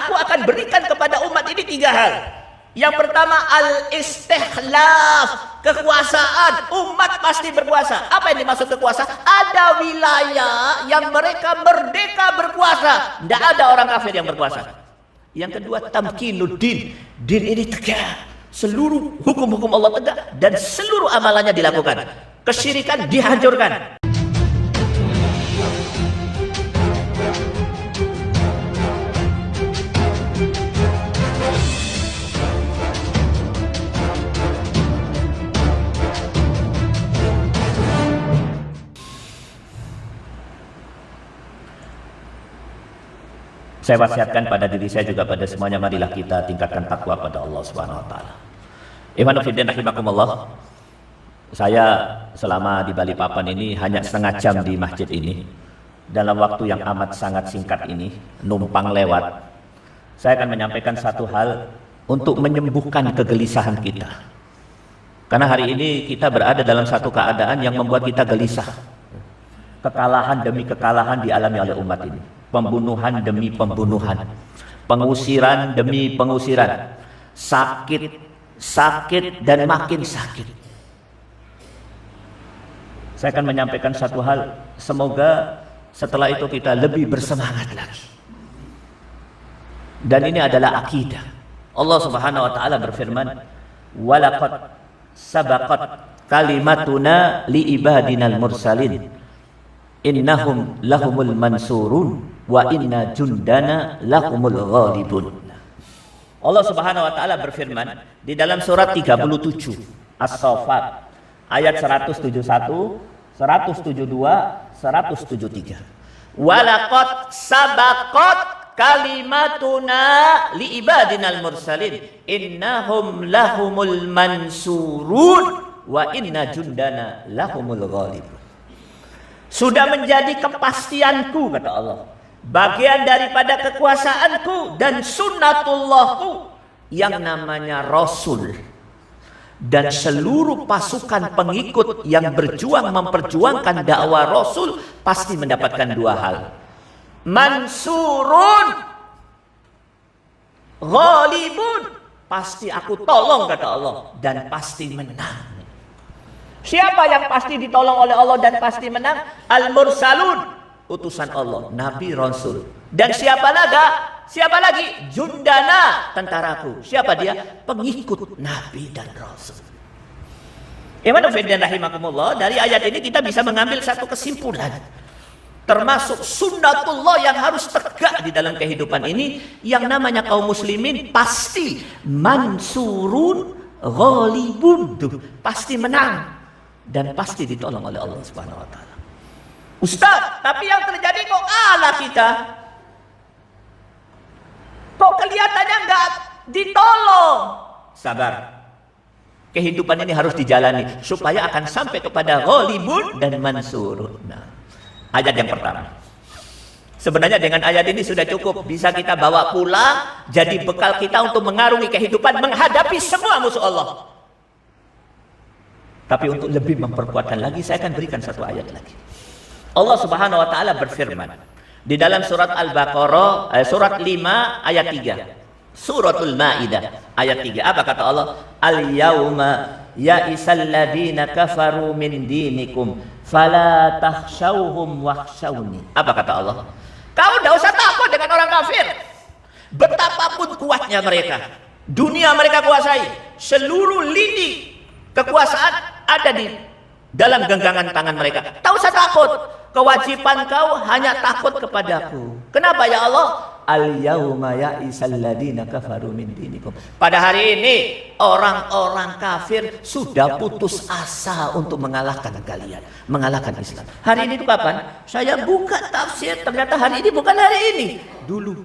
aku akan berikan kepada umat ini 3 hal. Yang pertama, al-istikhlaf, kekuasaan. Umat pasti berkuasa. Apa yang dimaksud kekuasaan? Ada wilayah yang mereka merdeka berkuasa. Tidak ada orang kafir yang berkuasa. Yang kedua, tamkinuddin. Din ini tegak. Seluruh hukum-hukum Allah tegak dan seluruh amalannya dilakukan. Kesyirikan dihancurkan. Saya wasiatkan pada diri saya juga pada semuanya, marilah kita tingkatkan takwa pada Allah Subhanahu wa taala. Ikhwanu fillah rahimakumullah. Saya selama di Balikpapan ini hanya setengah jam di masjid ini. Dalam waktu yang amat sangat singkat ini, numpang lewat, saya akan menyampaikan satu hal untuk menyembuhkan kegelisahan kita. Karena hari ini kita berada dalam satu keadaan yang membuat kita gelisah. Kekalahan demi kekalahan dialami oleh umat ini. Pembunuhan demi pembunuhan, pengusiran demi pengusiran, sakit dan makin sakit. Saya akan menyampaikan satu hal, semoga setelah itu kita lebih bersemangat lagi. Dan ini adalah akidah. Allah Subhanahu wa taala berfirman, "Walaqad sabaqat kalimatuna li ibadinal mursalin. Innahum lahumul mansurun wa inna jundana lahumul ghalibun." Allah Subhanahu wa taala berfirman di dalam surat 37 As-Saffat ayat 171, 172, 173. Walaqad sabaqat kalimatuna li ibadinal mursalin innahum lahumul mansurun wa inna jundana lahumul ghalibun. Sudah menjadi kepastianku, kata Allah, bagian daripada kekuasaanku dan sunnatullahku yang namanya Rasul dan seluruh pasukan pengikut yang berjuang memperjuangkan dakwah Rasul pasti mendapatkan 2 hal. Mansurun, ghalibun, pasti aku tolong, kata Allah, dan pasti menang. Siapa yang pasti ditolong oleh Allah dan pasti menang? Al-Mursalun, utusan Allah, Nabi Rasul. Dan siapa lagi? Jundana, tentaraku. Siapa dia? Pengikut Nabi dan Rasul. Ikhwanu fillah rahimakumullah, dari ayat ini kita bisa mengambil satu kesimpulan. Termasuk sunnatullah yang harus tegak di dalam kehidupan ini, yang namanya kaum muslimin pasti mansurun ghalibun, pasti menang dan pasti ditolong oleh Allah Subhanahu wa taala. Ustaz, tapi yang terjadi kok kalah kita. Kok kelihatannya enggak ditolong? Sabar. Kehidupan ini harus dijalani supaya akan sampai kepada ghalibun dan mansurun. Nah, ayat yang pertama. Sebenarnya dengan ayat ini sudah cukup, bisa kita bawa pulang jadi bekal kita untuk mengarungi kehidupan menghadapi semua musuh Allah. Tapi untuk lebih memperkuatkan lagi, saya akan berikan satu ayat lagi. Allah Subhanahu wa taala berfirman di dalam surat Al-Baqarah surat 5 ayat 3. Suratul Maidah ayat 3. Apa kata Allah? Al-yauma ya'isal ladzina kafaru min dinikum fala takhshawhum wakhshawni. Apa kata Allah? Kau tidak usah takut dengan orang kafir. Betapapun kuatnya mereka, dunia mereka kuasai, seluruh lini kekuasaan ada di dalam genggaman tangan mereka. Tak usah takut. Kewajiban kau hanya takut kepadaku. Kenapa ya Allah? Al-yauma ya'isal ladzina kafaru min dinikum. Pada hari ini orang-orang kafir sudah putus asa untuk mengalahkan kalian, mengalahkan Islam. Hari ini itu kapan? Saya buka tafsir, ternyata hari ini bukan hari ini. Dulu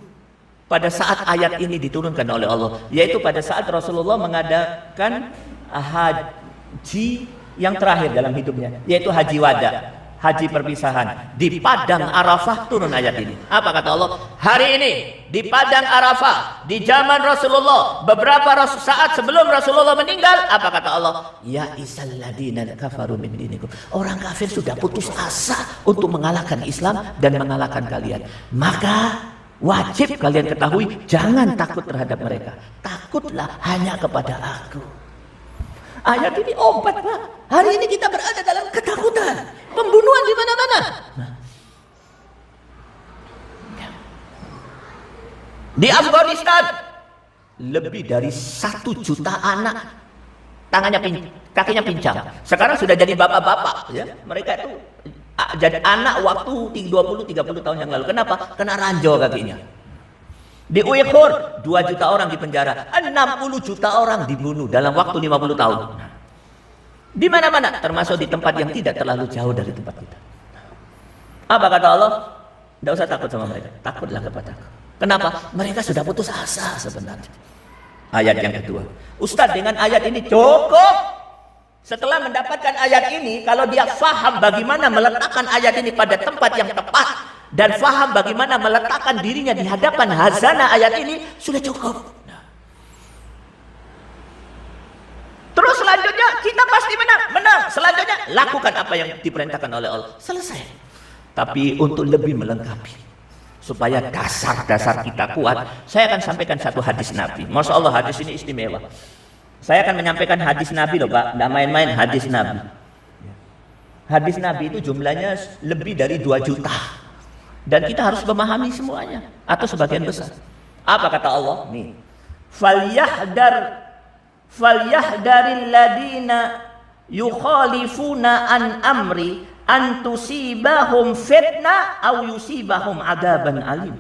pada saat ayat ini diturunkan oleh Allah, yaitu pada saat Rasulullah mengadakan haji yang terakhir dalam hidupnya, yaitu haji wada, haji perpisahan. Di padang Arafah turun ayat ini. Apa kata Allah? Hari ini di padang Arafah, di zaman Rasulullah, beberapa saat sebelum Rasulullah meninggal, apa kata Allah? Ya isal ladina kafaru min dinikum. Orang kafir sudah putus asa untuk mengalahkan Islam dan mengalahkan kalian. Maka wajib kalian ketahui, jangan takut terhadap mereka. Takutlah hanya kepada aku. Ayat ini obat, Pak. Hari ini kita berada dalam ketakutan, pembunuhan di mana-mana. Di Afghanistan lebih dari 1 juta anak kakinya pincang. Sekarang sudah jadi bapak-bapak, ya. Mereka itu jadi anak waktu 20-30 tahun yang lalu. Kenapa? Kena ranjau kakinya. Di Uyghur 2 juta orang di penjara, 60 juta orang dibunuh dalam waktu 50 tahun. Di mana-mana, termasuk di tempat yang tidak terlalu jauh dari tempat kita. Apa kata Allah? Tidak usah takut sama mereka, takutlah kepadaku. Kenapa? Mereka sudah putus asa sebenarnya. Ayat yang kedua, Ustadz, dengan ayat ini cukup. Setelah mendapatkan ayat ini, kalau dia faham bagaimana meletakkan ayat ini pada tempat yang tepat, dan faham bagaimana meletakkan dirinya di hadapan hazanah ayat ini, sudah cukup. Terus selanjutnya kita pasti menang. Selanjutnya lakukan apa yang diperintahkan oleh Allah. Selesai. Tapi untuk lebih melengkapi, supaya dasar-dasar kita kuat, saya akan sampaikan satu hadis Nabi. Masya Allah, hadis ini istimewa. Saya akan menyampaikan hadis Nabi loh, Pak. Tidak main-main hadis Nabi. Hadis Nabi itu jumlahnya lebih dari 2 juta. Dan kita harus memahami semuanya, atau sebagian besar. Apa kata Allah? Nih. Falyahdaril ladina yukhalifuna an amri an tusibahum fitnah aw yusibahum adaban alim.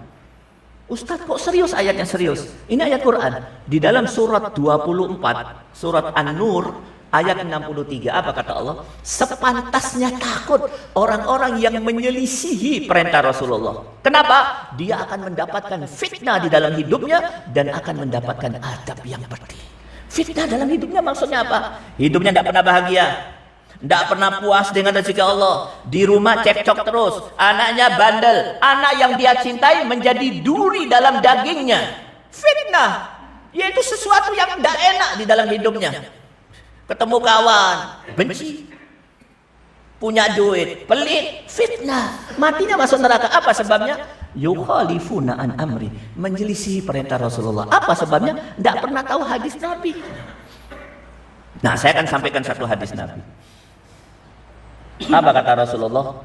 Ustaz, kok serius ayatnya serius? Ini ayat Quran. Di dalam surat 24, surat An-Nur, ayat 63, apa kata Allah? Sepantasnya takut orang-orang yang menyelisihi perintah Rasulullah. Kenapa? Dia akan mendapatkan fitnah di dalam hidupnya dan akan mendapatkan adab yang pedih. Fitnah dalam hidupnya maksudnya apa? Hidupnya tidak pernah bahagia, tidak pernah puas dengan rezeki Allah. Di rumah cekcok terus, anaknya bandel, anak yang dia cintai menjadi duri dalam dagingnya. Fitnah, yaitu sesuatu yang tidak enak di dalam hidupnya. Ketemu kawan, benci. Punya duit, pelit, fitnah. Matinya masuk neraka. Apa sebabnya? Yukhalifuna an amri, menyelisih perintah Rasulullah. Apa sebabnya? Tidak pernah tahu hadis Nabi. Nah, saya akan sampaikan satu hadis Nabi. Apa kata Rasulullah?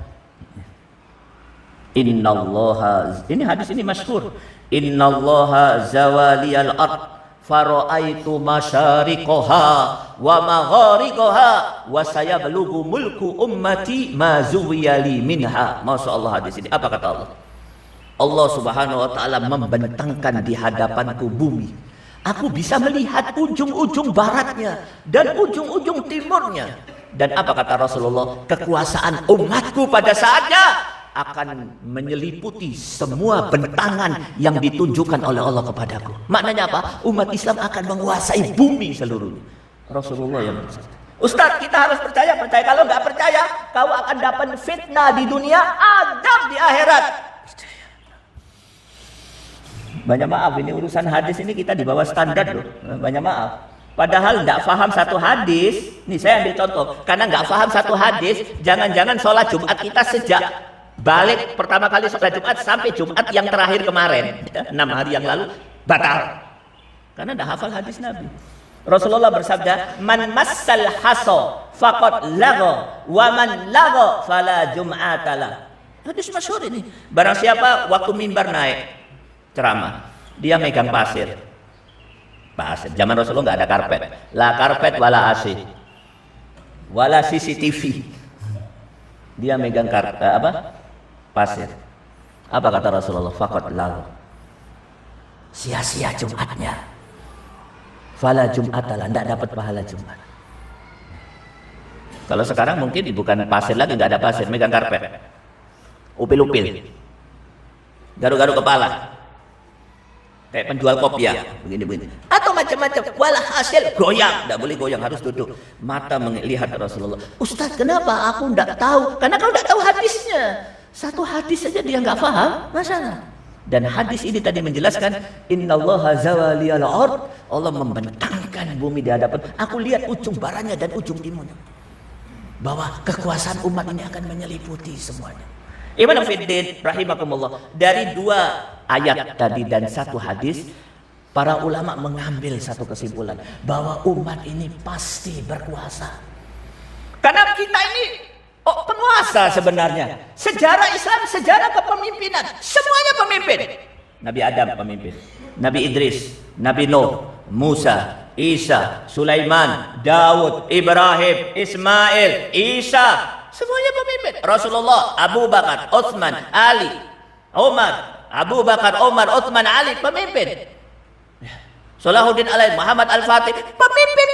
Innallaha, ini hadis ini masyhur. Innallaha zawaliyal ard fara'aitu masyariqaha wa maghariqaha wa sayablughu mulku ummati ma zuwiyali minha. Masyaallah hadis ini. Apa kata Allah? Allah Subhanahu wa taala membentangkan di hadapanku bumi. Aku bisa melihat ujung-ujung baratnya dan ujung-ujung timurnya. Dan apa kata Rasulullah? Kekuasaan umatku pada saatnya akan menyeliputi semua bentangan yang ditunjukkan oleh Allah kepadaku. Maknanya apa? Umat Islam akan menguasai bumi seluruhnya. Rasulullah yang bersabda. Ustaz, kita harus percaya. Kalau nggak percaya, kau akan dapat fitnah di dunia, adab di akhirat. Banyak maaf, ini urusan hadis ini kita di bawah standar loh. Banyak maaf. Padahal nggak paham satu hadis. Nih saya ambil contoh. Karena nggak paham satu hadis, jangan-jangan sholat Jumat kita sejak balik pertama kali sholat Jumat sampai Jumat yang terakhir kemarin, 6 hari yang lalu, batal. Karena nggak hafal hadis Nabi. Rasulullah bersabda, man massal haso faqad lago wa man lago fala jum'atalah. Hadis masyhur ini. Barang siapa waktu mimbar naik ceramah, dia megang pasir. Zaman Rasulullah nggak ada karpet, la karpet wala AC, wala CCTV. Dia megang pasir. Apa kata Rasulullah? Faqad lagu, sia-sia Jumatnya. Fala Jum'atalah, tidak dapat pahala Jumat. Kalau sekarang mungkin bukan pasir lagi, nggak ada pasir, megang karpet, upil-upil, garu-garu kepala, kayak penjual kopiah, begini-begini, atau macam-macam. Walah hasil goyang, tidak boleh goyang, harus duduk. Mata melihat Rasulullah. Ustaz, kenapa aku tidak tahu? Karena kau tidak tahu hadisnya. Satu hadis saja dia nggak paham, masalah. Dan hadis ini tadi menjelaskan, Innallaha zawaliyal ard, Allah membentangkan bumi di hadapan. Aku lihat ujung baratnya dan ujung timurnya. Bahwa kekuasaan umat ini akan menyeliputi semuanya. Ibn Fiddin rahimakumullah, dari dua ayat tadi dan satu hadis, para ulama mengambil satu kesimpulan bahwa umat ini pasti berkuasa. Karena kita ini penguasa sebenarnya. Sejarah Islam, sejarah kepemimpinan, semuanya pemimpin. Nabi Adam pemimpin, Nabi Idris, Nabi Nuh, Musa, Isa, Sulaiman, Daud, Ibrahim, Ismail, Isa, semuanya pemimpin. Rasulullah, Abu Bakar, Utsman, Ali, Umar, Abu Bakar, Umar, Utsman, Ali, pemimpin. Salahuddin Alain, Muhammad Al-Fatih, pemimpin.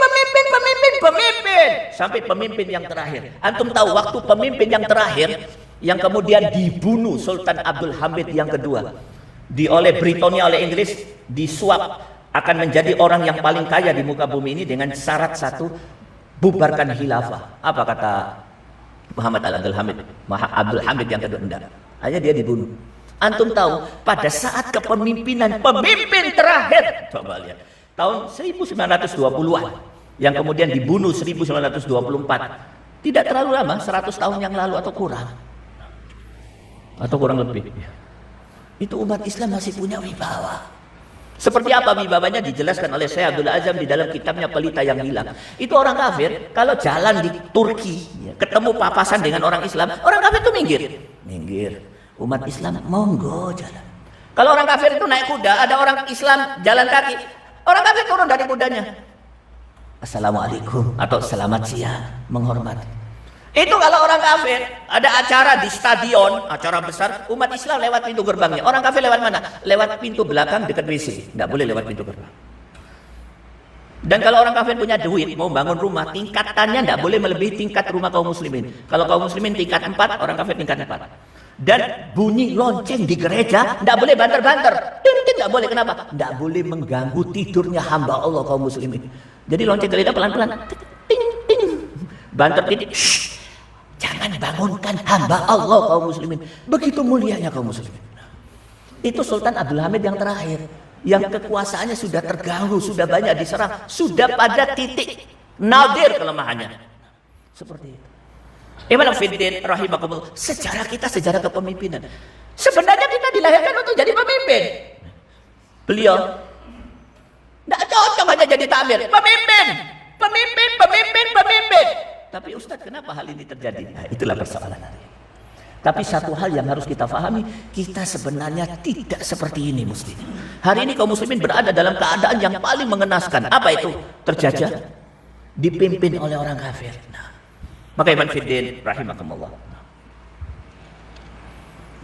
Sampai pemimpin yang terakhir. Antum tahu waktu pemimpin yang terakhir yang kemudian dibunuh Sultan Abdul Hamid yang kedua, oleh Britania, oleh Inggris, disuap akan menjadi orang yang paling kaya di muka bumi ini dengan syarat satu, bubarkan khilafah. Apa kata Muhammad Abdul Hamid yang kedua? Enggak. Hanya dia dibunuh. Antum tahu pada saat kepemimpinan pemimpin terakhir, coba lihat, tahun 1920-an yang kemudian dibunuh 1924, tidak terlalu lama, 100 tahun yang lalu atau kurang lebih, itu umat Islam masih punya wibawa. Seperti apa wibawanya dijelaskan oleh Syekh Abdul Azam di dalam kitabnya Pelita yang Hilang. Itu orang kafir kalau jalan di Turki ketemu papasan dengan orang Islam, orang kafir itu minggir. Umat Islam monggo jalan. Kalau orang kafir itu naik kuda, ada orang Islam jalan kaki, orang kafir turun dari kudanya, Assalamualaikum atau selamat siang, menghormat. Itu kalau orang kafir ada acara di stadion, acara besar, umat Islam lewat pintu gerbangnya. Orang kafir lewat mana? Lewat pintu belakang dekat WC. Nggak boleh lewat pintu gerbang. Dan kalau orang kafir punya duit mau bangun rumah, tingkatannya nggak boleh melebihi tingkat rumah kaum muslimin. Kalau kaum muslimin tingkat 4, orang kafir tingkat 4. Dan bunyi lonceng di gereja nggak boleh banter-banter. Nggak boleh, kenapa? Nggak boleh mengganggu tidurnya hamba Allah kaum muslimin. Jadi lonceng gereja pelan-pelan, ting ting, banter titik, jangan bangunkan hamba Allah kaum muslimin. Begitu mulianya kaum muslimin. Itu Sultan Abdul Hamid yang terakhir, yang kekuasaannya sudah terganggu, sudah banyak diserang, sudah pada titik nadir kelemahannya. Seperti itu. Ibn Fiddin rahimakumullah, sejarah kita sejarah kepemimpinan. Sebenarnya kita dilahirkan untuk jadi pemimpin. Beliau tidak cocok hanya jadi takmir, pemimpin. Tapi Ustadz, kenapa hal ini terjadi? Nah, itulah persoalan hari ini. Tapi satu hal yang harus kita pahami, kita sebenarnya tidak seperti ini muslimin. Hari ini kaum muslimin berada dalam keadaan yang paling mengenaskan. Apa itu? Terjajah, dipimpin oleh orang kafir. Nah, maka Ibn Fiddin rahimakumullah,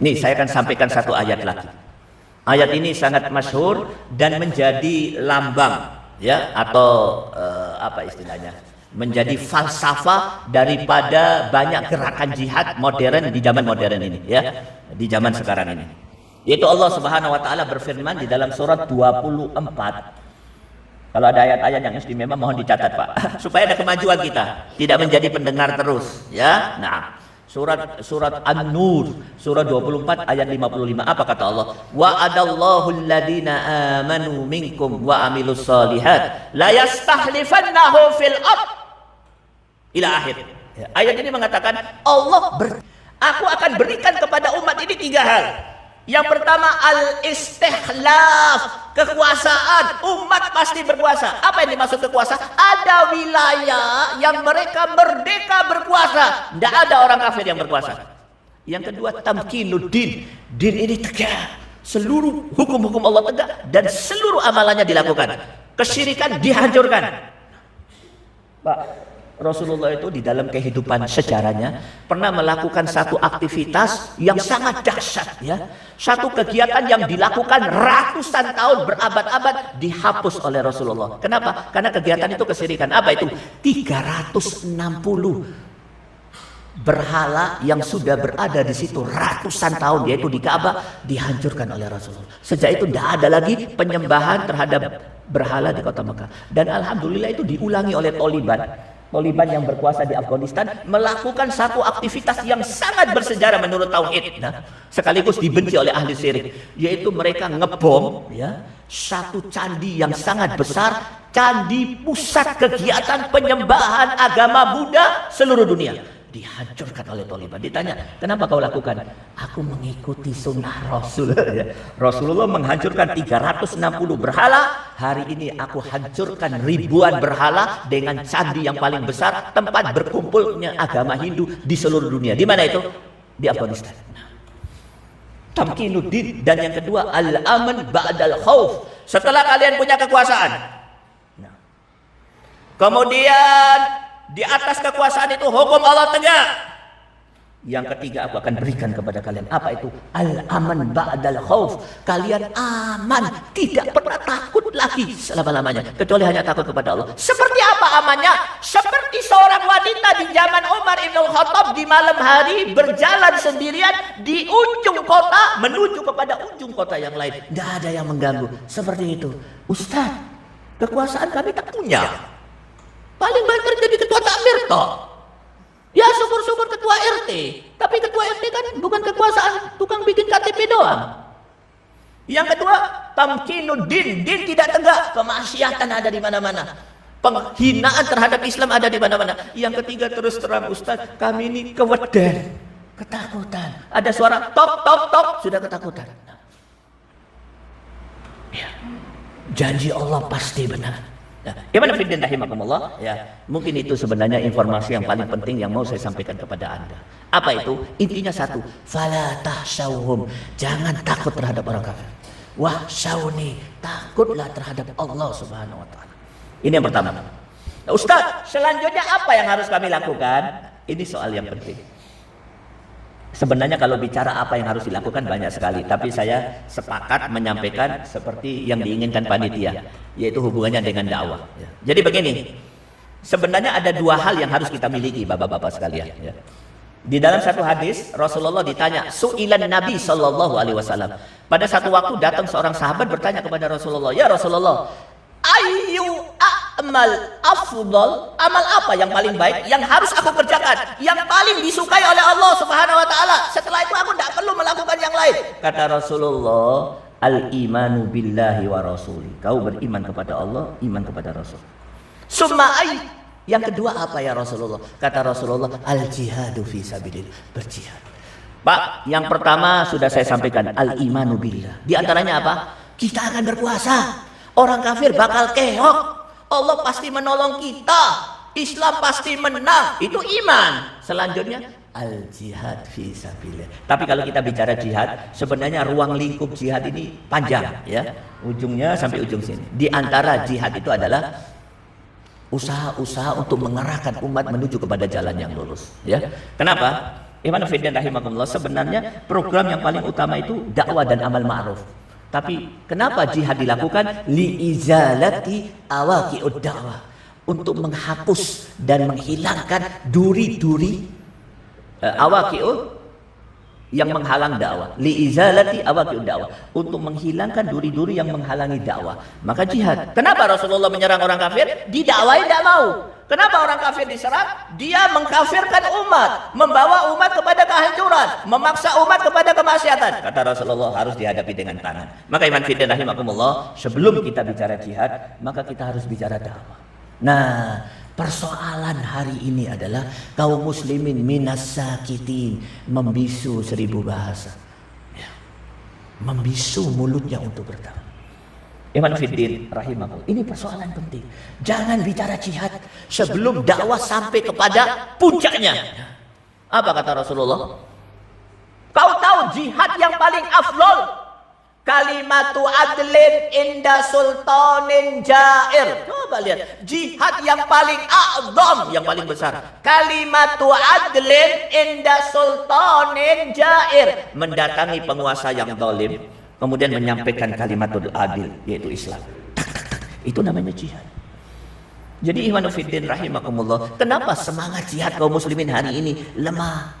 nih saya akan sampaikan satu ayat lagi. Ayat ini sangat masyhur dan menjadi lambang, ya, atau apa istilahnya, menjadi falsafah daripada banyak gerakan jihad modern di zaman modern ini, ya, di zaman sekarang ini. Yaitu Allah Subhanahu wa taala berfirman di dalam surat 24. Kalau ada ayat-ayat yang istimewa mohon dicatat, Pak, supaya ada kemajuan kita, tidak menjadi pendengar terus, ya. Nah, surat An-Nur, surat 24 ayat 55. Apa kata Allah? Wa'adallahu alladhina amanu minkum wa amilus solihat la yastahlifannahum fil ard, ila akhir. Ya, ayat ini mengatakan aku akan berikan kepada umat ini 3 hal. Yang pertama, al-istikhlaf, kekuasaan. Umat pasti berkuasa. Apa yang dimaksud kekuasa? Ada wilayah yang mereka merdeka berkuasa. Tidak ada orang kafir yang berkuasa. Yang kedua, tamkinuddin. Din ini tegak. Seluruh hukum-hukum Allah tegak dan seluruh amalannya dilakukan. Kesyirikan dihancurkan. Pak, Rasulullah itu di dalam kehidupan sejarahnya pernah melakukan satu aktivitas yang sangat dahsyat, ya. Satu kegiatan yang dilakukan ratusan tahun, berabad-abad, dihapus oleh Rasulullah. Kenapa? Karena kegiatan itu kesyirikan. Apa itu? 360 berhala yang sudah berada di situ ratusan tahun, yaitu di Ka'bah, dihancurkan oleh Rasulullah. Sejak itu tidak ada lagi penyembahan terhadap berhala di kota Mekah. Dan alhamdulillah itu diulangi oleh Taliban yang berkuasa di Afghanistan, melakukan satu aktivitas yang sangat bersejarah menurut tauhid, nah, sekaligus dibenci oleh ahli syirik, yaitu mereka ngebom, ya, satu candi yang sangat besar, candi pusat kegiatan penyembahan agama Buddha seluruh dunia. dihancurkan oleh Taliban. Ditanya, kenapa kau lakukan? Aku mengikuti sunnah Rasul. Rasulullah menghancurkan 360 berhala. Hari ini aku hancurkan ribuan berhala dengan candi yang paling besar, tempat berkumpulnya agama Hindu di seluruh dunia. Di mana itu? Di Afghanistan. Tamkinuddin. Dan yang kedua, al-aman ba'dal khauf. Setelah kalian punya kekuasaan, kemudian di atas kekuasaan itu hukum Allah tegak. Yang ketiga, aku akan berikan kepada kalian apa itu? Al-aman ba'dal khauf. Kalian aman, tidak pernah takut lagi selama-lamanya, kecuali hanya takut kepada Allah. Seperti apa amannya? Seperti seorang wanita di zaman Umar Ibn Khattab di malam hari berjalan sendirian di ujung kota menuju kepada ujung kota yang lain. Tidak ada yang mengganggu. Seperti itu. Ustaz, kekuasaan kami tak punya. Paling banter jadi ketua takmir toh. Ya syukur-syukur ketua RT. Tapi ketua RT kan bukan kekuasaan tukang bikin KTP doang. Yang kedua, tamkinuddin. Din tidak tegak. Kemaksiatan ada di mana-mana. Penghinaan terhadap Islam ada di mana-mana. Yang ketiga, terus terang Ustaz, kami ini keweden, ketakutan. Ada suara tok tok tok, sudah ketakutan. Ya. Janji Allah pasti benar. Nah, Iman Fiddin rahimakumullah, ya, mungkin itu sebenarnya informasi yang paling penting yang mau saya sampaikan kepada Anda. Apa itu? Intinya satu, fala tahsyauhum, jangan takut terhadap orang kafir. Wahsyauni, takutlah terhadap Allah Subhanahu wa taala. Ini yang pertama. Nah, Ustaz, selanjutnya apa yang harus kami lakukan? Ini soal yang penting. Sebenarnya kalau bicara apa yang harus dilakukan banyak sekali, tapi saya sepakat menyampaikan seperti yang diinginkan panitia, yaitu hubungannya dengan dakwah. Jadi begini, sebenarnya ada dua hal yang harus kita miliki, bapak-bapak sekalian. Di dalam satu hadis, Rasulullah ditanya, su'ilan Nabi Sallallahu Alaihi Wasallam. Pada satu waktu datang seorang sahabat bertanya kepada Rasulullah, ya Rasulullah, ayu amal afdal, amal apa yang paling baik yang harus aku kerjakan, yang paling disukai oleh Allah Subhanahu wa taala? Setelah itu aku tidak perlu melakukan yang lain. Kata Rasulullah, al-imanu billahi wa rasuli. Kau beriman kepada Allah, iman kepada Rasul. Summa ay, yang kedua apa ya Rasulullah? Kata Rasulullah, al-jihadu fi sabilillah, berjihad. Pak, yang pertama sudah saya sampaikan, al-imanu billah. Di antaranya apa? Kita akan berkuasa. Orang kafir bakal keok. Allah pasti menolong kita. Islam pasti menang. Itu iman. Selanjutnya al-jihad fi sabilillah. Tapi kalau kita bicara jihad, sebenarnya ruang lingkup jihad ini panjang, ya. Ujungnya sampai ujung sini. Di antara jihad itu adalah usaha-usaha untuk mengarahkan umat menuju kepada jalan yang lurus, ya. Kenapa? Iman Fiddin rahimakumullah, sebenarnya program yang paling utama itu dakwah dan amal ma'ruf. Tapi kenapa jihad dilakukan? Li'izalati awaqi'ud da'wah, untuk menghapus dan menghilangkan duri-duri awaqi'ud yang menghalang dakwah. Li'izalati awaqi'ud da'wah, untuk menghilangkan duri-duri yang menghalangi dakwah. Maka jihad. Kenapa Rasulullah menyerang orang kafir? Didakwai tidak mau. Kenapa orang kafir diserang? Dia mengkafirkan umat, membawa umat kepada kehancuran, memaksa umat kepada kemaksiatan. Kata Rasulullah, harus dihadapi dengan tangan. Maka iman fiddin rahimakumullah, sebelum kita bicara jihad, maka kita harus bicara dakwah. Nah, persoalan hari ini adalah kaum muslimin minas sakitin, membisu 1000 bahasa, ya. Membisu mulutnya untuk berdakwah. Iman Fiddin rahimahullah, ini persoalan penting. Jangan bicara jihad sebelum dakwah sampai kepada puncaknya. Apa kata Rasulullah? Kau tahu jihad yang paling afdol? Kalimatu adlin inda sultanin jair. Coba lihat, jihad yang paling a'zam, yang paling besar. Kalimatu adlin inda sultanin jair, mendatangi penguasa yang zalim, kemudian menyampaikan kalimatul adil, yaitu Islam. Tak, tak, tak. Itu namanya jihad. Jadi Iman Fiddin rahimakumullah, kenapa semangat jihad kaum muslimin hari ini lemah,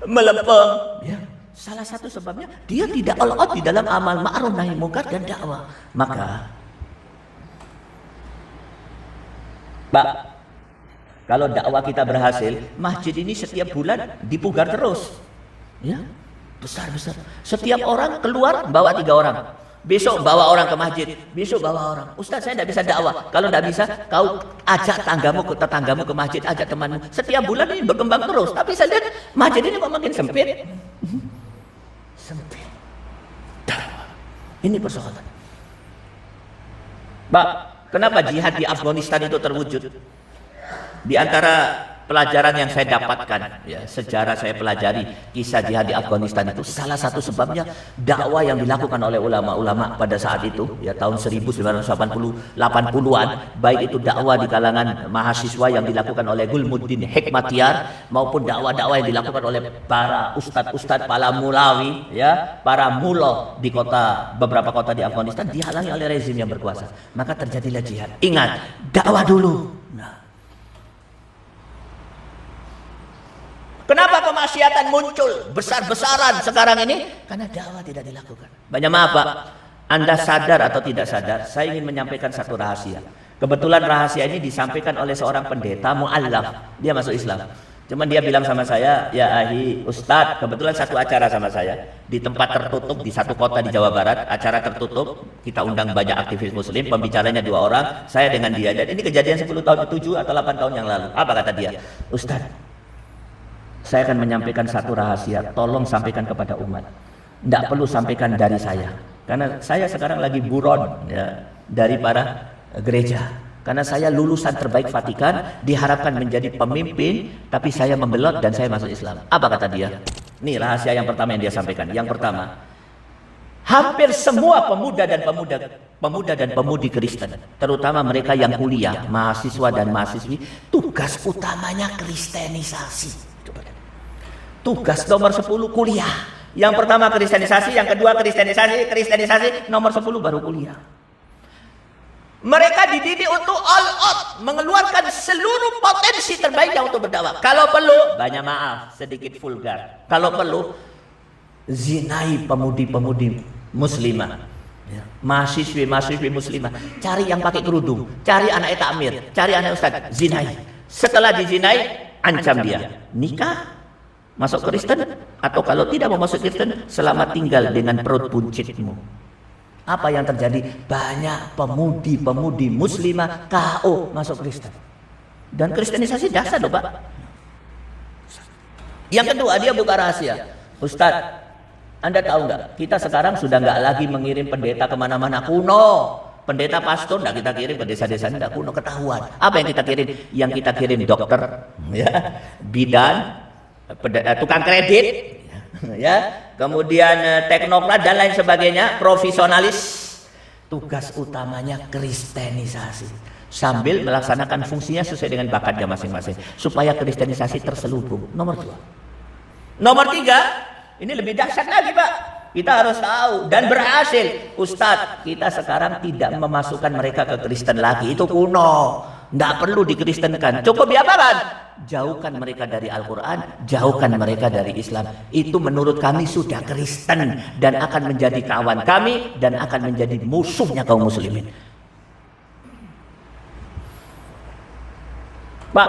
melempem? Ya, salah satu sebabnya dia tidak all out di dalam amal ma'ruf nahi munkar dan dakwah. Maka, Pak, kalau dakwah kita berhasil, masjid ini setiap bulan dipugar terus, ya. Besar-besar. Setiap orang keluar bawa 3 orang. Besok bawa orang ke masjid, besok bawa orang. Ustaz, saya tidak bisa dakwah. Kalau tidak bisa, kau ajak tetanggamu ke masjid, ajak temanmu. Setiap bulan ini berkembang terus. Tapi saya lihat masjid ini kok makin sempit. Sempit. Ini persoalan. Pak, kenapa jihad di Afghanistan itu terwujud? Di antara pelajaran yang saya dapatkan, ya, sejarah saya pelajari kisah jihad di Afghanistan itu, salah satu sebabnya dakwah yang dilakukan oleh ulama-ulama pada saat itu, ya, tahun 1980-an, baik itu dakwah di kalangan mahasiswa yang dilakukan oleh Gulmuddin Hekmatyar maupun dakwah-dakwah yang dilakukan oleh para ustadz-ustadz, para mulawi, ya, para mulo di beberapa kota di Afghanistan dihalangi oleh rezim yang berkuasa. Maka terjadilah jihad. Ingat, dakwah dulu. Nah, kenapa kemaksiatan muncul besar-besaran sekarang ini? Karena dakwah tidak dilakukan. Banyak maaf Pak, Anda sadar atau tidak sadar, saya ingin menyampaikan satu rahasia. Kebetulan rahasia ini disampaikan oleh seorang pendeta mu'allaf. Dia masuk Islam. Cuman dia bilang sama saya, ya ahi Ustadz, kebetulan satu acara sama saya di tempat tertutup di satu kota di Jawa Barat, acara tertutup, kita undang banyak aktivis muslim, pembicaranya 2 orang, saya dengan dia. Dan ini kejadian 10 tahun, 7 atau 8 tahun yang lalu. Apa kata dia? Ustadz, saya akan menyampaikan satu rahasia, tolong sampaikan kepada umat. Tidak perlu sampaikan dari saya, karena saya sekarang lagi buron, ya, dari para gereja. Karena saya lulusan terbaik Vatikan, diharapkan menjadi pemimpin, tapi saya membelot dan saya masuk Islam. Apa kata dia? Nih rahasia yang pertama yang dia sampaikan. Yang pertama, hampir semua pemuda dan pemudi Kristen, terutama mereka yang kuliah, mahasiswa dan mahasiswi, tugas utamanya kristenisasi. Tugas nomor 10 kuliah. Yang pertama kristenisasi, yang kedua kristenisasi, nomor 10 baru kuliah. Mereka dididik untuk all out, mengeluarkan seluruh potensi terbaiknya untuk berdakwah. Kalau perlu, banyak maaf, sedikit vulgar. Kalau perlu, zinai pemudi-pemudi muslimah. Ya. Mahasiswi muslimah. Cari yang pakai kerudung, cari anak takmir, cari anak ustaz, zinai. Setelah dizinai, ancam dia nikah, masuk Kristen, atau kalau tidak mau masuk Kristen, selamat tinggal dengan perut buncitmu. Apa yang terjadi? Banyak pemudi-pemudi muslimah KO masuk Kristen. Dan kristenisasi dasar loh Pak. Yang kedua, dia buka rahasia. Ustadz, Anda tahu nggak? Kita sekarang sudah nggak lagi mengirim pendeta kemana-mana, kuno. Pendeta pastor nggak kita kirim ke desa-desa, nggak, kuno, ketahuan. Apa yang kita kirim? Yang kita kirim dokter, ya, bidan, tukang kredit, ya, kemudian teknokrat dan lain sebagainya, profesionalis. Tugas utamanya kristenisasi, sambil melaksanakan fungsinya sesuai dengan bakatnya masing-masing, supaya kristenisasi terselubung. Nomor 2. Nomor 3, ini lebih dahsyat lagi Pak. Kita harus tahu dan berhasil. Ustadz, kita sekarang tidak memasukkan mereka ke Kristen lagi, itu kuno, tidak perlu dikristenkan. Cukup diapakan? Jauhkan mereka dari Al-Quran, jauhkan mereka dari Islam. Itu menurut kami sudah Kristen dan akan menjadi kawan kami dan akan menjadi musuhnya kaum muslimin. Pak,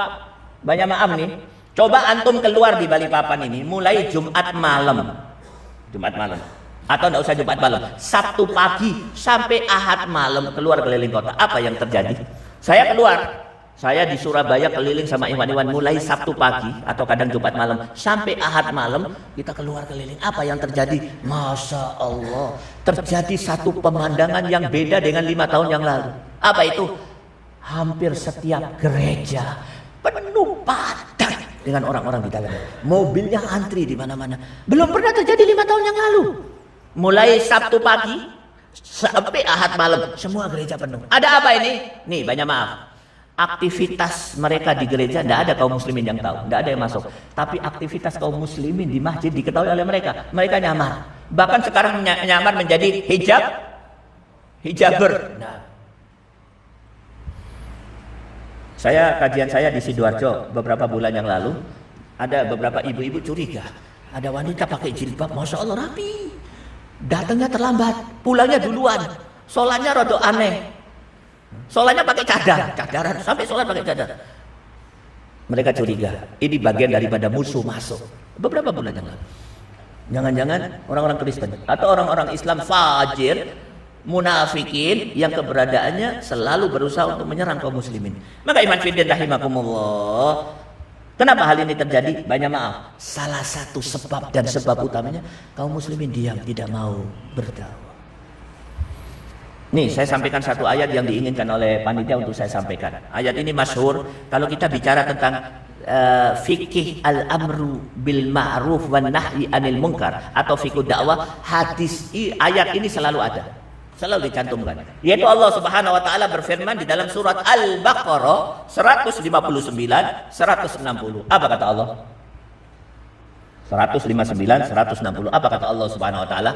banyak maaf nih. Coba antum keluar di Balikpapan ini mulai Jumat malam. Atau enggak usah Jumat malam, Sabtu pagi sampai Ahad malam keluar keliling kota. Apa yang terjadi? Saya keluar. Saya di Surabaya keliling sama iwan-iwan mulai Sabtu pagi atau kadang Jumat malam sampai Ahad malam, kita keluar keliling. Apa yang terjadi? Masya Allah, terjadi satu pemandangan yang beda dengan 5 tahun yang lalu. Apa itu? Hampir setiap gereja penuh padat dengan orang-orang di dalam. Mobilnya antri di mana-mana. Belum pernah terjadi 5 tahun yang lalu. Mulai Sabtu pagi sampai Ahad malam semua gereja penuh. Ada apa ini? Nih banyak maaf, aktivitas mereka di gereja tidak ada kaum muslimin yang tahu, tidak ada yang masuk. Tapi aktivitas kaum muslimin di masjid diketahui oleh mereka. Mereka nyamar, bahkan sekarang nyamar menjadi hijaber. Nah, kajian saya di Sidoarjo beberapa bulan yang lalu, ada beberapa ibu-ibu curiga ada wanita pakai jilbab, masya Allah rapi. Datangnya terlambat, pulangnya duluan, sholatnya rada aneh, sholatnya pakai cadaran, sampai sholat pakai cadar. Mereka curiga, ini bagian daripada musuh masuk. Beberapa bulan yang lalu, jangan-jangan orang-orang Kristen atau orang-orang Islam fajir munafikin yang keberadaannya selalu berusaha untuk menyerang kaum muslimin. Maka iman fiddin rahimakumullah, kenapa hal ini terjadi? Banyak maaf. Salah satu sebab dan sebab utamanya kaum muslimin diam, tidak mau berdakwah. Nih, saya sampaikan satu ayat yang diinginkan oleh panitia untuk saya sampaikan. Ayat ini masyhur kalau kita bicara tentang fikih al-amru bil ma'ruf wan nahyi anil munkar atau fikih dakwah. Hadis ayat ini selalu ada, selalu dicantumkan. Yaitu Allah Subhanahu wa taala berfirman di dalam surat Al-Baqarah 159 160. Apa kata Allah? 159 160. Apa kata Allah Subhanahu wa taala?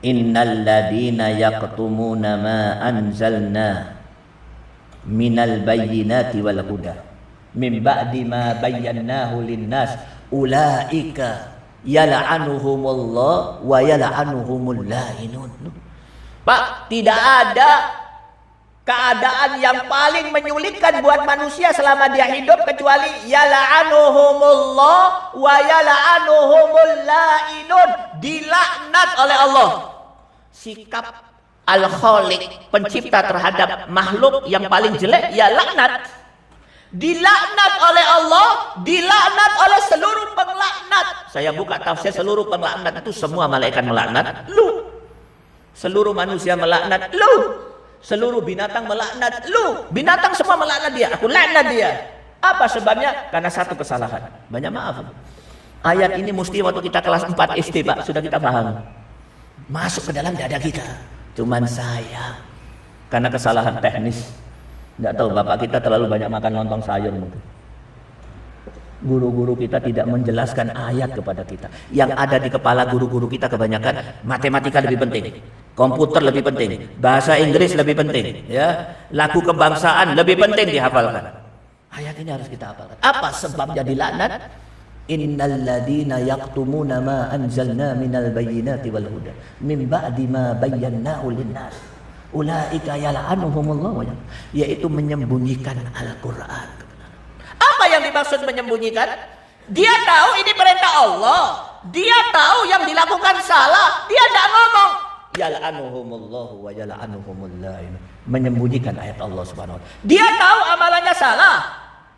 Innal ladina yaqtumuna ma anzalna minal bayyinati wal huda min ba'di ma bayyanahu linnas ulaika yal'anuhumullah wa yal'anuhumul la'inun. Pak, tidak ada keadaan yang paling menyulitkan buat manusia selama dia hidup kecuali yal'anuhumullah wa yal'anuhumul la'inun, dilaknat oleh Allah. Sikap Al-Khaliq, pencipta terhadap makhluk yang paling jelek, ya laknat. Dilaknat oleh Allah, dilaknat oleh seluruh penglaknat. Saya buka tafsir, seluruh penglaknat itu semua malaikat melaknat lu, seluruh manusia melaknat lu, seluruh binatang melaknat lu, binatang semua melaknat dia, aku laknat dia. Apa sebabnya? Karena satu kesalahan. Banyak maaf. Ayat ini mesti waktu kita kelas 4 SD, Pak, sudah kita paham. Masuk ke dalam dada kita. Cuman saya karena kesalahan teknis, nggak tahu bapak kita terlalu banyak makan lontong sayur mungkin. Guru-guru kita tidak menjelaskan ayat kepada kita. Yang ada di kepala guru-guru kita kebanyakan matematika lebih penting, komputer lebih penting, bahasa Inggris lebih penting, ya, lagu kebangsaan lebih penting dihafalkan. Ayat ini harus kita hafalkan. Apa sebabnya dilaknat? Innal ladina yaqtumuna ma anzalna minal bayyinati wal huda min ba'di ma bayyanahu linnas ulaika yal'anuhumullah, yaitu menyembunyikan Al-Qur'an. Apa yang dimaksud menyembunyikan? Dia tahu ini perintah Allah, dia tahu yang dilakukan salah, dia tidak ngomong. Yal'anuhumullahu wa yal'anuhumul la'in, menyembunyikan ayat Allah Subhanahu wa taala. Dia tahu amalannya salah,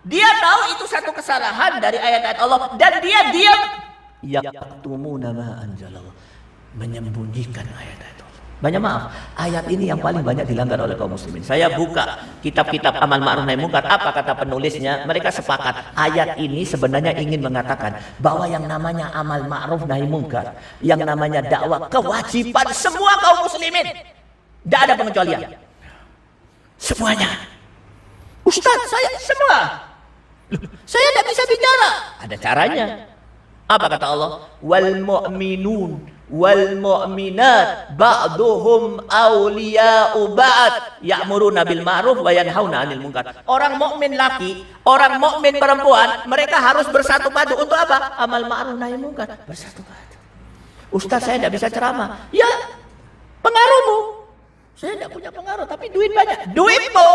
dia tahu itu satu kesalahan dari ayat-ayat Allah, dan dia diam. Yaqtumuna ma anzalallah, menyembunyikan ayat-ayat Allah. Banyak maaf, ayat ini yang paling banyak dilanggar oleh kaum muslimin. Saya buka kitab-kitab amal ma'ruf nahi munkar, apa kata penulisnya? Mereka sepakat ayat ini sebenarnya ingin mengatakan bahwa yang namanya amal ma'ruf nahi munkar, yang namanya dakwah, kewajiban semua kaum muslimin. Tidak ada pengecualian. Semuanya. Ustaz, saya semua. Saya tidak bisa bicara. Ada caranya. Apa kata Allah? Wal mu'minun wal mu'minat ba'duhum awliya'u ba'd ya'muruna bil ma'ruf wa yanhauna 'anil munkar. Orang mukmin laki, orang mukmin perempuan, mereka harus bersatu padu untuk apa? Amal ma'ruf nahi munkar. Bersatu padu. Ustaz, saya tidak bisa ceramah. Ya, pengaruhmu. Saya tidak punya pengaruh, tapi duit banyak. Duitmu.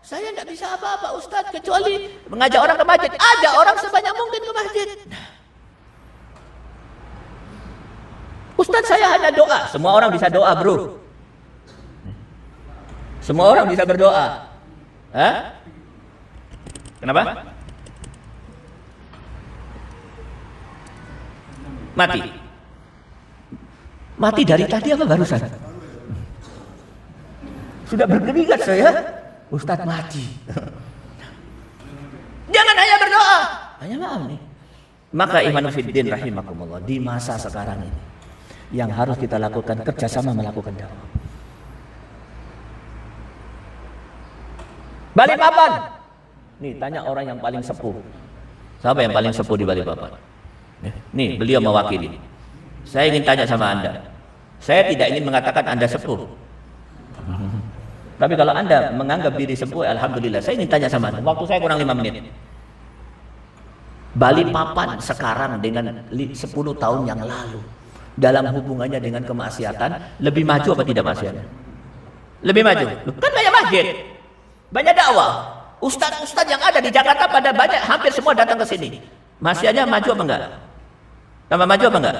Saya tidak bisa apa-apa, Ustaz, kecuali mengajak orang ke masjid. Ajak orang sebanyak mungkin ke masjid. Ustaz, saya hanya doa. Semua orang bisa doa, bro. Semua orang bisa berdoa. Hah? Kenapa? Mati. Mati dari tadi apa barusan? Sudah berkeringat saya. Ustaz mati. Jangan hanya berdoa. Hanya maaf nih. Maka iman fiddin rahimakumullah, di masa sekarang ini yang harus kita lakukan kerjasama melakukan dakwah. Balikpapan. Nih tanya orang yang paling sepuh. Siapa yang paling sepuh di Balikpapan? Nih beliau mewakili. Saya ingin tanya sama Anda. Saya tidak ingin mengatakan Anda sepuh. Tapi kalau Anda menganggap diri sepuh, alhamdulillah. Saya ingin tanya sama Anda. Waktu saya kurang 5 menit. Balikpapan sekarang dengan 10 tahun yang lalu dalam hubungannya dengan kemaksiatan lebih maju apa tidak maksiatnya? Lebih maju. Kan banyak masjid, banyak dakwah. Ustadz-ustadz yang ada di Jakarta pada banyak, hampir semua datang ke sini. Maksiatnya maju apa enggak? Tambah maju apa enggak?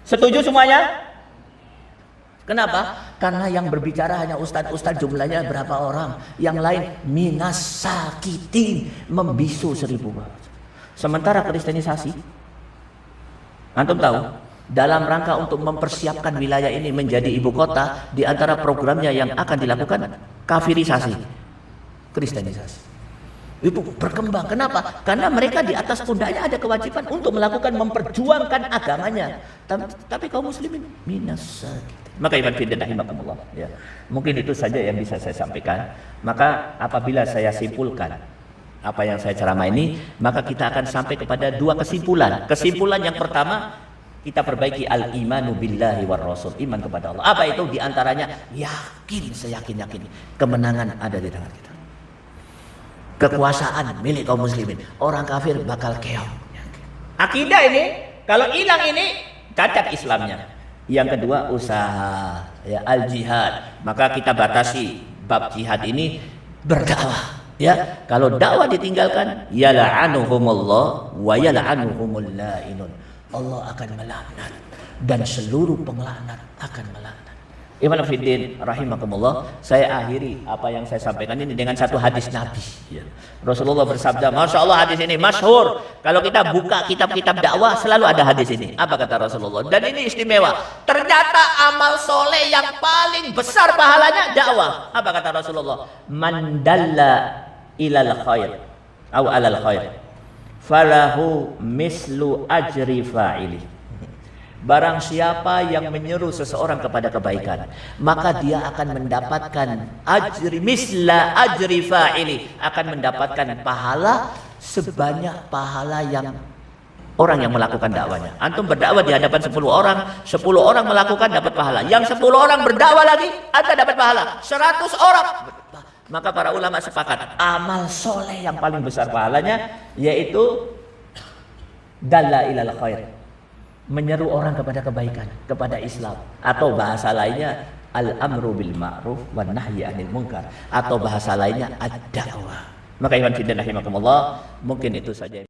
Setuju semuanya? Kenapa? Karena yang berbicara hanya ustadz-ustadz, jumlahnya berapa orang. Yang lain minas sakitin, membisu 1000 bahasa. Sementara kristenisasi, antum tahu, dalam rangka untuk mempersiapkan wilayah ini menjadi ibu kota, di antara programnya yang akan dilakukan kafirisasi, kristenisasi. Itu berkembang. Kenapa? Karena mereka di atas pundaknya ada kewajiban untuk melakukan, memperjuangkan agamanya. Tapi kaum muslimin minas sakitin. Maka iman fillah rahimakumullah, ya. Mungkin itu saja yang bisa saya sampaikan. Maka apabila saya simpulkan apa yang saya ceramah ini, maka kita akan sampai kepada 2 kesimpulan. Kesimpulan yang pertama, kita perbaiki al-imanu billahi war rasul, iman kepada Allah. Apa itu? Di antaranya yakin, seyakin-yakin kemenangan ada di tangan kita. Kekuasaan milik kaum muslimin. Orang kafir bakal keok. Akidah ini kalau hilang ini cacat Islamnya. Yang kedua usaha, ya, al-jihad. Maka kita batasi bab jihad ini berdakwah, ya. Kalau dakwah ditinggalkan, yala'anuhumullah wa yala'anuhumul la'inun. Allah akan melaknat dan seluruh pengelaknat akan melaknat. Iman fiddin rahimakumullah. Saya akhiri apa yang saya sampaikan ini dengan satu hadis Nabi, ya. Rasulullah bersabda, Masya Allah, hadis ini masyhur. Kalau kita buka kitab-kitab dakwah selalu ada hadis ini. Apa kata Rasulullah? Dan ini istimewa. Ternyata amal soleh yang paling besar pahalanya dakwah. Apa kata Rasulullah? Man dalla ilal khair atau alal khair falahu mislu ajri fa'ili. Barang siapa yang menyeru seseorang kepada kebaikan, maka dia akan mendapatkan ajri misla ajri fa'ili, akan mendapatkan pahala sebanyak pahala yang orang yang melakukan dakwanya. Antum berdakwah di hadapan 10 orang, 10 orang melakukan dapat pahala. Yang 10 orang berdakwah lagi, Anda dapat pahala. 100 orang. Maka para ulama sepakat, amal soleh yang paling besar pahalanya yaitu dalla ilal khair, menyeru orang kepada kebaikan, kepada Islam, atau bahasa lainnya al-amru bil ma'ruf wan nahyi 'anil munkar, atau bahasa lainnya ad-da'wah. Maka iman fillah rahimakumullah, mungkin itu saja.